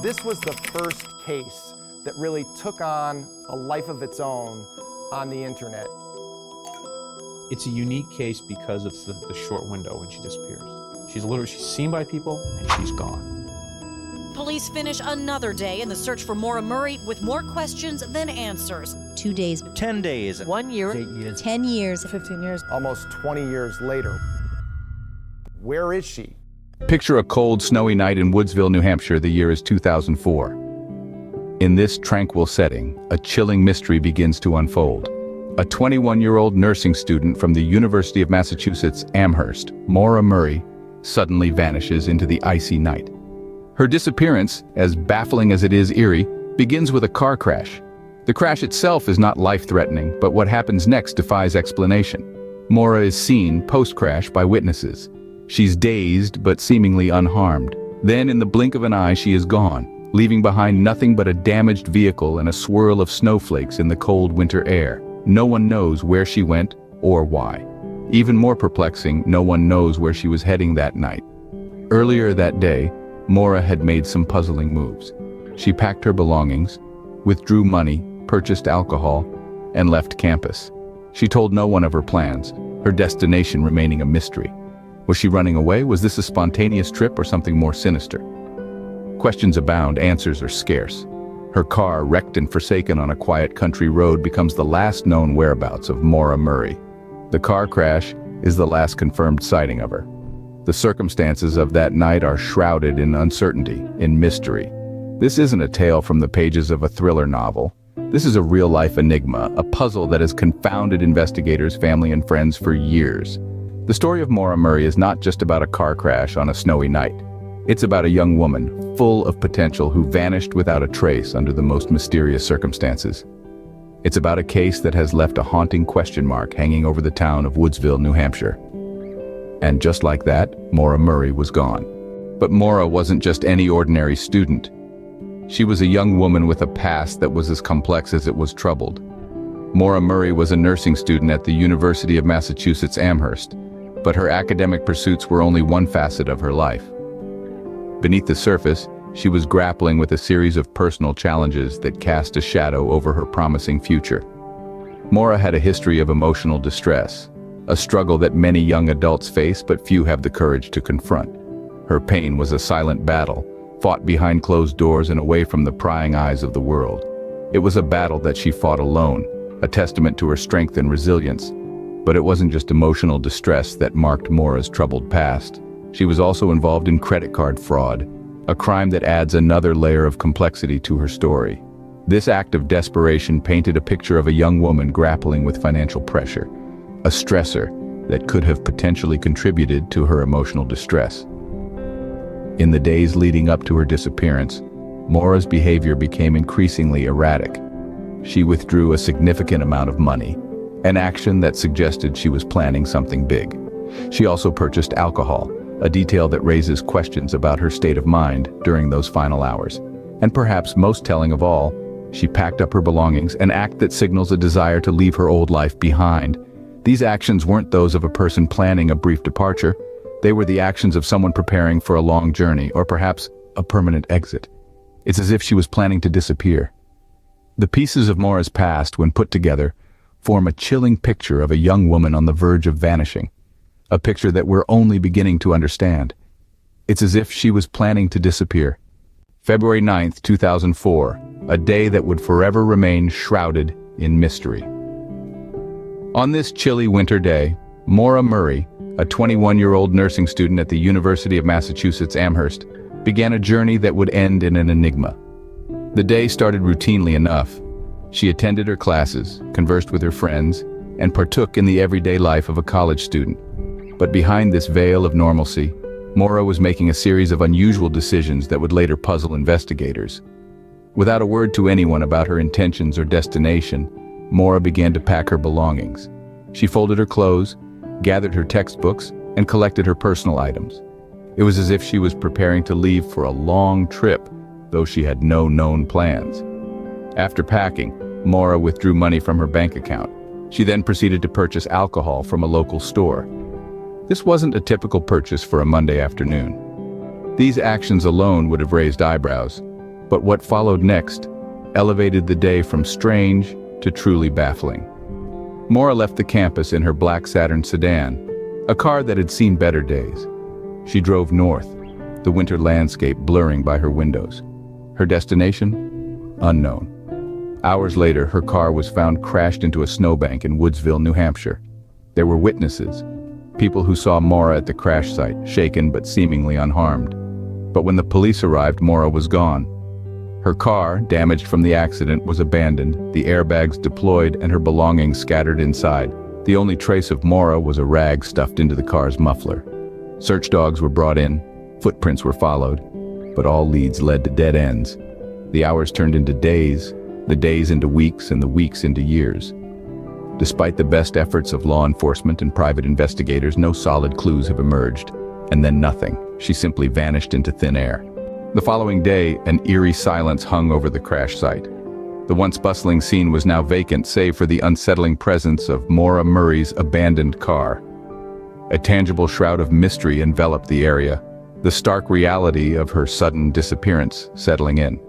This was the first case that really took on a life of its own on the internet. It's a unique case because of the short window when she disappears. She's seen by people and she's gone. Police finish another day in the search for Maura Murray with more questions than answers. 2 days. 10 days. 1 year. 8 years. 10 years. 15 years. Almost 20 years later. Where is she? Picture a cold, snowy night in Woodsville, New Hampshire. The year is 2004. In this tranquil setting, a chilling mystery begins to unfold. A 21-year-old nursing student from the University of Massachusetts, Amherst, Maura Murray, suddenly vanishes into the icy night. Her disappearance, as baffling as it is eerie, begins with a car crash. The crash itself is not life-threatening, but what happens next defies explanation. Maura is seen post-crash by witnesses. She's dazed but seemingly unharmed. Then, in the blink of an eye, she is gone, leaving behind nothing but a damaged vehicle and a swirl of snowflakes in the cold winter air. No one knows where she went or why. Even more perplexing, no one knows where she was heading that night. Earlier that day, Maura had made some puzzling moves. She packed her belongings, withdrew money, purchased alcohol, and left campus. She told no one of her plans, her destination remaining a mystery. Was she running away? Was this a spontaneous trip or something more sinister? Questions abound, answers are scarce. Her car, wrecked and forsaken on a quiet country road, becomes the last known whereabouts of Maura Murray. The car crash is the last confirmed sighting of her. The circumstances of that night are shrouded in uncertainty, in mystery. This isn't a tale from the pages of a thriller novel. This is a real-life enigma, a puzzle that has confounded investigators, family, and friends for years. The story of Maura Murray is not just about a car crash on a snowy night. It's about a young woman, full of potential, who vanished without a trace under the most mysterious circumstances. It's about a case that has left a haunting question mark hanging over the town of Woodsville, New Hampshire. And just like that, Maura Murray was gone. But Maura wasn't just any ordinary student. She was a young woman with a past that was as complex as it was troubled. Maura Murray was a nursing student at the University of Massachusetts Amherst, but her academic pursuits were only one facet of her life. Beneath the surface, she was grappling with a series of personal challenges that cast a shadow over her promising future. Maura had a history of emotional distress, a struggle that many young adults face but few have the courage to confront. Her pain was a silent battle, fought behind closed doors and away from the prying eyes of the world. It was a battle that she fought alone, a testament to her strength and resilience. But it wasn't just emotional distress that marked Maura's troubled past. She was also involved in credit card fraud, a crime that adds another layer of complexity to her story. This act of desperation painted a picture of a young woman grappling with financial pressure, a stressor that could have potentially contributed to her emotional distress. In the days leading up to her disappearance, Maura's behavior became increasingly erratic. She withdrew a significant amount of money, an action that suggested she was planning something big. She also purchased alcohol, a detail that raises questions about her state of mind during those final hours. And perhaps most telling of all, she packed up her belongings, an act that signals a desire to leave her old life behind. These actions weren't those of a person planning a brief departure. They were the actions of someone preparing for a long journey, or perhaps a permanent exit. It's as if she was planning to disappear. The pieces of Maura's past, when put together, form a chilling picture of a young woman on the verge of vanishing. A picture that we're only beginning to understand. It's as if she was planning to disappear. February 9th, 2004, a day that would forever remain shrouded in mystery. On this chilly winter day, Maura Murray, a 21-year-old nursing student at the University of Massachusetts Amherst, began a journey that would end in an enigma. The day started routinely enough. She attended her classes, conversed with her friends, and partook in the everyday life of a college student. But behind this veil of normalcy, Maura was making a series of unusual decisions that would later puzzle investigators. Without a word to anyone about her intentions or destination, Maura began to pack her belongings. She folded her clothes, gathered her textbooks, and collected her personal items. It was as if she was preparing to leave for a long trip, though she had no known plans. After packing, Maura withdrew money from her bank account. She then proceeded to purchase alcohol from a local store. This wasn't a typical purchase for a Monday afternoon. These actions alone would have raised eyebrows, But what followed next elevated the day from strange to truly baffling. Maura left the campus in her black Saturn sedan, a car that had seen better days. She drove north, the winter landscape blurring by her windows. Her destination? Unknown. Hours later, her car was found crashed into a snowbank in Woodsville, New Hampshire. There were witnesses, people who saw Maura at the crash site, shaken but seemingly unharmed. But when the police arrived, Maura was gone. Her car, damaged from the accident, was abandoned, the airbags deployed, and her belongings scattered inside. The only trace of Maura was a rag stuffed into the car's muffler. Search dogs were brought in, footprints were followed, but all leads led to dead ends. The hours turned into days, the days into weeks, and the weeks into years. Despite the best efforts of law enforcement and private investigators, no solid clues have emerged. And then nothing. She simply vanished into thin air. The following day, an eerie silence hung over the crash site. The once bustling scene was now vacant, save for the unsettling presence of Maura Murray's abandoned car. A tangible shroud of mystery enveloped the area, the stark reality of her sudden disappearance settling in.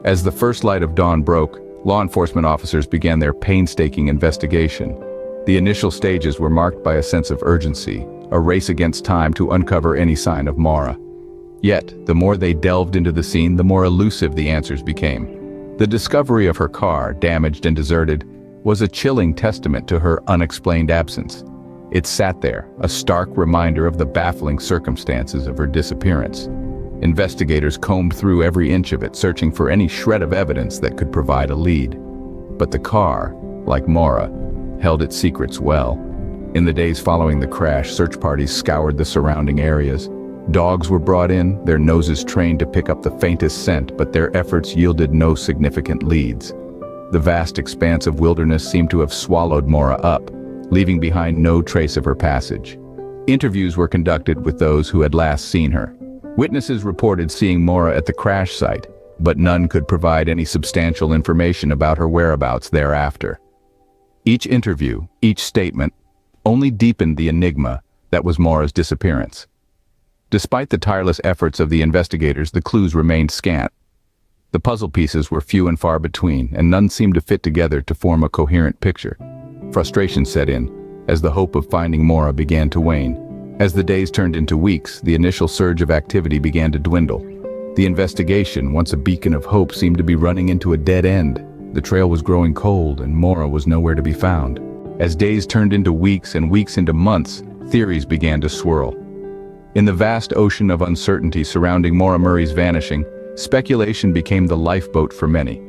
As the first light of dawn broke, law enforcement officers began their painstaking investigation. The initial stages were marked by a sense of urgency, a race against time to uncover any sign of Maura. Yet, the more they delved into the scene, the more elusive the answers became. The discovery of her car, damaged and deserted, was a chilling testament to her unexplained absence. It sat there, a stark reminder of the baffling circumstances of her disappearance. Investigators combed through every inch of it, searching for any shred of evidence that could provide a lead. But the car, like Maura, held its secrets well. In the days following the crash, search parties scoured the surrounding areas. Dogs were brought in, their noses trained to pick up the faintest scent, but their efforts yielded no significant leads. The vast expanse of wilderness seemed to have swallowed Maura up, leaving behind no trace of her passage. Interviews were conducted with those who had last seen her. Witnesses reported seeing Maura at the crash site, but none could provide any substantial information about her whereabouts thereafter. Each interview, each statement, only deepened the enigma that was Maura's disappearance. Despite the tireless efforts of the investigators, the clues remained scant. The puzzle pieces were few and far between, and none seemed to fit together to form a coherent picture. Frustration set in, as the hope of finding Maura began to wane. As the days turned into weeks, the initial surge of activity began to dwindle. The investigation, once a beacon of hope, seemed to be running into a dead end. The trail was growing cold, and Maura was nowhere to be found. As days turned into weeks and weeks into months, theories began to swirl. In the vast ocean of uncertainty surrounding Maura Murray's vanishing, speculation became the lifeboat for many.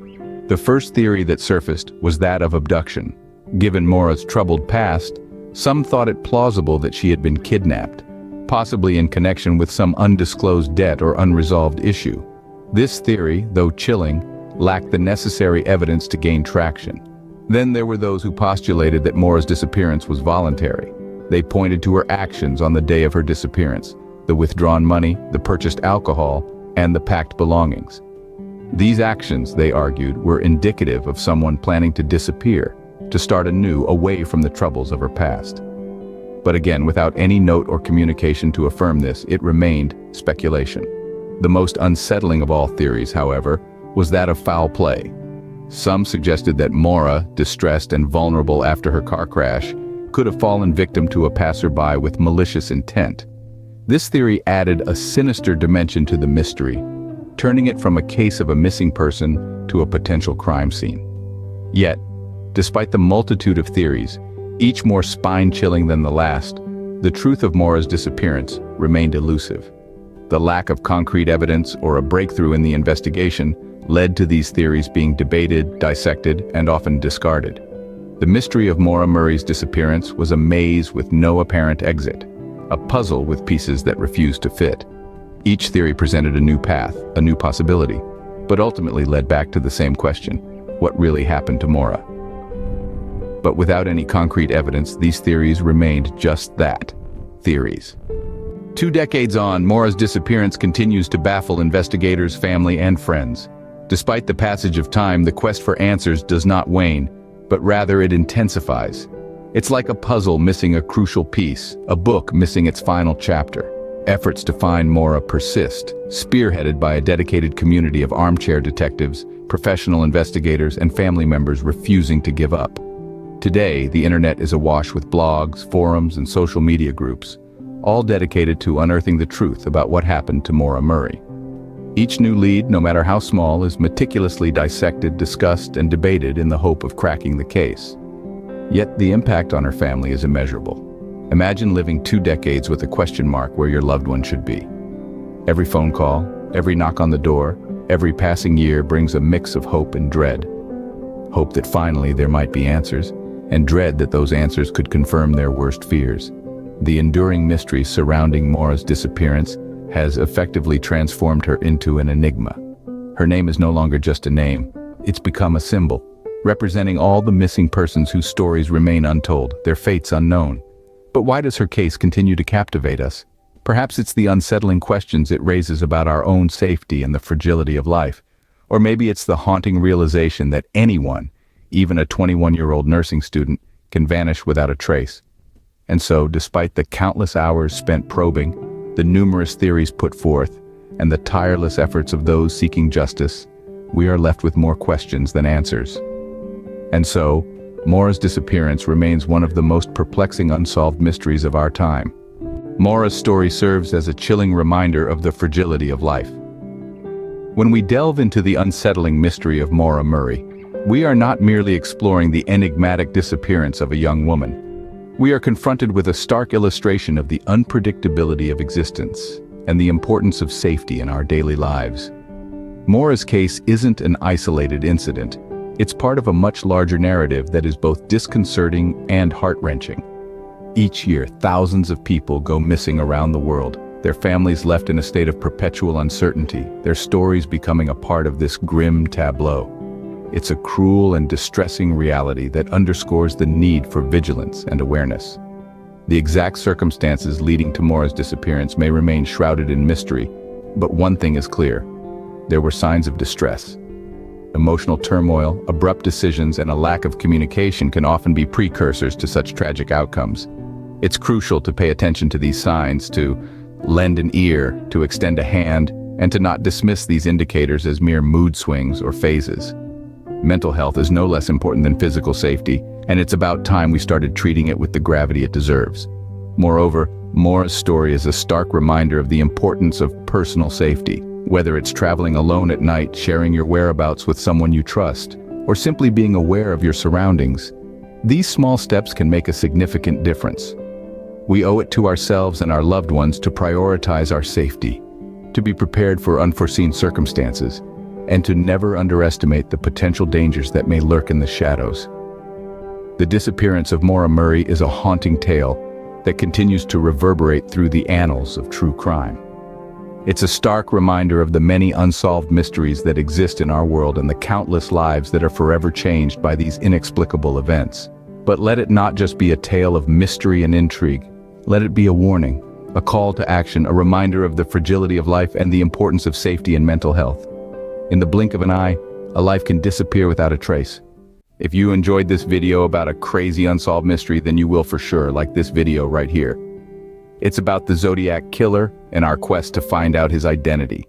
The first theory that surfaced was that of abduction. Given Maura's troubled past, some thought it plausible that she had been kidnapped, possibly in connection with some undisclosed debt or unresolved issue. This theory, though chilling, lacked the necessary evidence to gain traction. Then there were those who postulated that Maura's disappearance was voluntary. They pointed to her actions on the day of her disappearance, the withdrawn money, the purchased alcohol, and the packed belongings. These actions, they argued, were indicative of someone planning to disappear, to start anew away from the troubles of her past. But again, without any note or communication to affirm this, it remained speculation. The most unsettling of all theories, however, was that of foul play. Some suggested that Maura, distressed and vulnerable after her car crash, could have fallen victim to a passerby with malicious intent. This theory added a sinister dimension to the mystery, turning it from a case of a missing person to a potential crime scene. Yet, despite the multitude of theories, each more spine-chilling than the last, the truth of Maura's disappearance remained elusive. The lack of concrete evidence or a breakthrough in the investigation led to these theories being debated, dissected, and often discarded. The mystery of Maura Murray's disappearance was a maze with no apparent exit, a puzzle with pieces that refused to fit. Each theory presented a new path, a new possibility, but ultimately led back to the same question: what really happened to Maura? But without any concrete evidence, these theories remained just that, theories. 2 decades on, Maura's disappearance continues to baffle investigators, family, and friends. Despite the passage of time, the quest for answers does not wane, but rather it intensifies. It's like a puzzle missing a crucial piece, a book missing its final chapter. Efforts to find Maura persist, spearheaded by a dedicated community of armchair detectives, professional investigators, and family members refusing to give up. Today, the internet is awash with blogs, forums, and social media groups, all dedicated to unearthing the truth about what happened to Maura Murray. Each new lead, no matter how small, is meticulously dissected, discussed, and debated in the hope of cracking the case. Yet the impact on her family is immeasurable. Imagine living 2 decades with a question mark where your loved one should be. Every phone call, every knock on the door, every passing year brings a mix of hope and dread. Hope that finally there might be answers, and dread that those answers could confirm their worst fears. The enduring mystery surrounding Maura's disappearance has effectively transformed her into an enigma. Her name is no longer just a name, it's become a symbol, representing all the missing persons whose stories remain untold, their fates unknown. But why does her case continue to captivate us? Perhaps it's the unsettling questions it raises about our own safety and the fragility of life. Or maybe it's the haunting realization that anyone, even a 21-year-old nursing student, can vanish without a trace. And so, despite the countless hours spent probing, the numerous theories put forth, and the tireless efforts of those seeking justice, we are left with more questions than answers. And so, Maura's disappearance remains one of the most perplexing unsolved mysteries of our time. Maura's story serves as a chilling reminder of the fragility of life. When we delve into the unsettling mystery of Maura Murray, we are not merely exploring the enigmatic disappearance of a young woman. We are confronted with a stark illustration of the unpredictability of existence and the importance of safety in our daily lives. Maura's case isn't an isolated incident. It's part of a much larger narrative that is both disconcerting and heart-wrenching. Each year, thousands of people go missing around the world, their families left in a state of perpetual uncertainty, their stories becoming a part of this grim tableau. It's a cruel and distressing reality that underscores the need for vigilance and awareness. The exact circumstances leading to Maura's disappearance may remain shrouded in mystery, but one thing is clear: there were signs of distress. Emotional turmoil, abrupt decisions, and a lack of communication can often be precursors to such tragic outcomes. It's crucial to pay attention to these signs, to lend an ear, to extend a hand, and to not dismiss these indicators as mere mood swings or phases. Mental health is no less important than physical safety, and it's about time we started treating it with the gravity it deserves. Moreover, Maura's story is a stark reminder of the importance of personal safety. Whether it's traveling alone at night, sharing your whereabouts with someone you trust, or simply being aware of your surroundings, these small steps can make a significant difference. We owe it to ourselves and our loved ones to prioritize our safety, to be prepared for unforeseen circumstances, and to never underestimate the potential dangers that may lurk in the shadows. The disappearance of Maura Murray is a haunting tale that continues to reverberate through the annals of true crime. It's a stark reminder of the many unsolved mysteries that exist in our world and the countless lives that are forever changed by these inexplicable events. But let it not just be a tale of mystery and intrigue. Let it be a warning, a call to action, a reminder of the fragility of life and the importance of safety and mental health. In the blink of an eye, a life can disappear without a trace. If you enjoyed this video about a crazy unsolved mystery, then you will for sure like this video right here. It's about the Zodiac Killer and our quest to find out his identity.